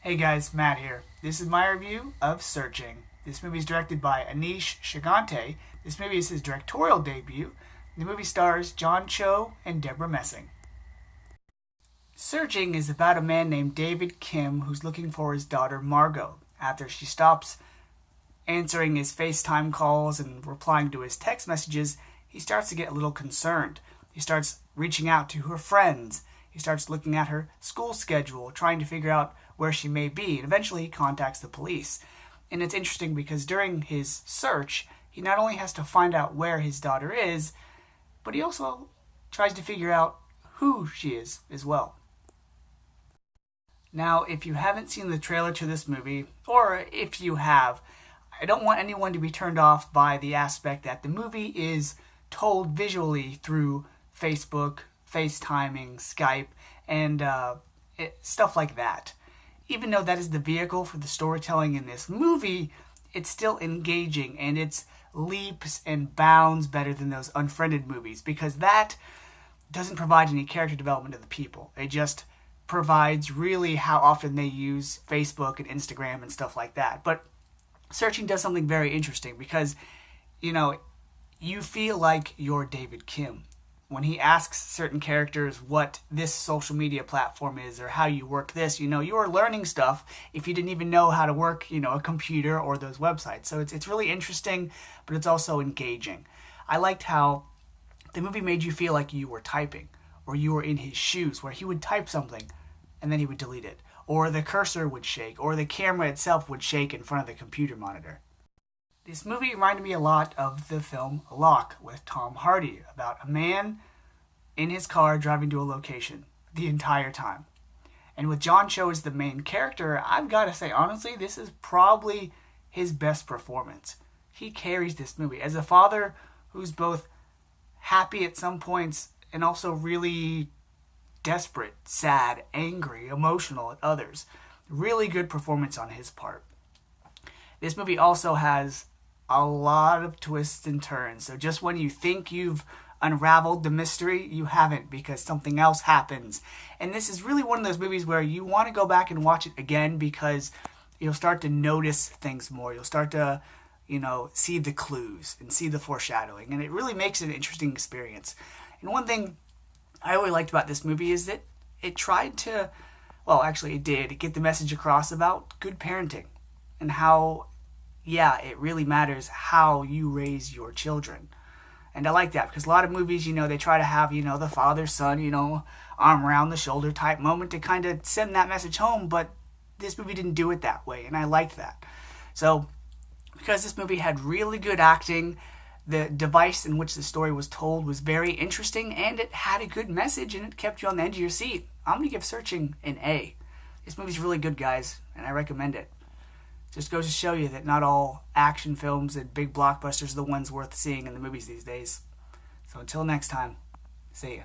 Hey guys, Matt here. This is my review of Searching. This movie is directed by Anish Shigante. This movie is his directorial debut. The movie stars John Cho and Deborah Messing. Searching is about a man named David Kim who's looking for his daughter Margot. After she stops answering his FaceTime calls and replying to his text messages, he starts to get a little concerned. He starts reaching out to her friends. He starts looking at her school schedule, trying to figure out where she may be, and eventually he contacts the police. And it's interesting because during his search, he not only has to find out where his daughter is, but he also tries to figure out who she is as well. Now, if you haven't seen the trailer to this movie, or if you have, I don't want anyone to be turned off by the aspect that the movie is told visually through Facebook, FaceTiming, Skype, and stuff like that. Even though that is the vehicle for the storytelling in this movie, it's still engaging and it's leaps and bounds better than those Unfriended movies because that doesn't provide any character development to the people. It just provides really how often they use Facebook and Instagram and stuff like that. But Searching does something very interesting because, you feel like you're David Kim. When he asks certain characters what this social media platform is or how you work this, you are learning stuff if you didn't even know how to work, a computer or those websites. So it's really interesting, but it's also engaging. I liked how the movie made you feel like you were typing or you were in his shoes, where he would type something and then he would delete it, or the cursor would shake, or the camera itself would shake in front of the computer monitor. This movie reminded me a lot of the film Locke with Tom Hardy, about a man in his car driving to a location the entire time. And with John Cho as the main character, I've got to say, honestly, this is probably his best performance. He carries this movie as a father who's both happy at some points and also really desperate, sad, angry, emotional at others. Really good performance on his part. This movie also has a lot of twists and turns. So just when you think you've unraveled the mystery, you haven't, because something else happens. And this is really one of those movies where you want to go back and watch it again because you'll start to notice things more. You'll start to, see the clues and see the foreshadowing. And it really makes it an interesting experience. And one thing I really liked about this movie is that it tried to, it did get the message across about good parenting and how, it really matters how you raise your children. And I like that because a lot of movies, they try to have, the father-son, arm around the shoulder type moment to kind of send that message home, but this movie didn't do it that way, and I liked that. So, because this movie had really good acting, the device in which the story was told was very interesting, and it had a good message, and it kept you on the edge of your seat. I'm going to give Searching an A. This movie's really good, guys, and I recommend it. Just goes to show you that not all action films and big blockbusters are the ones worth seeing in the movies these days. So until next time, see ya.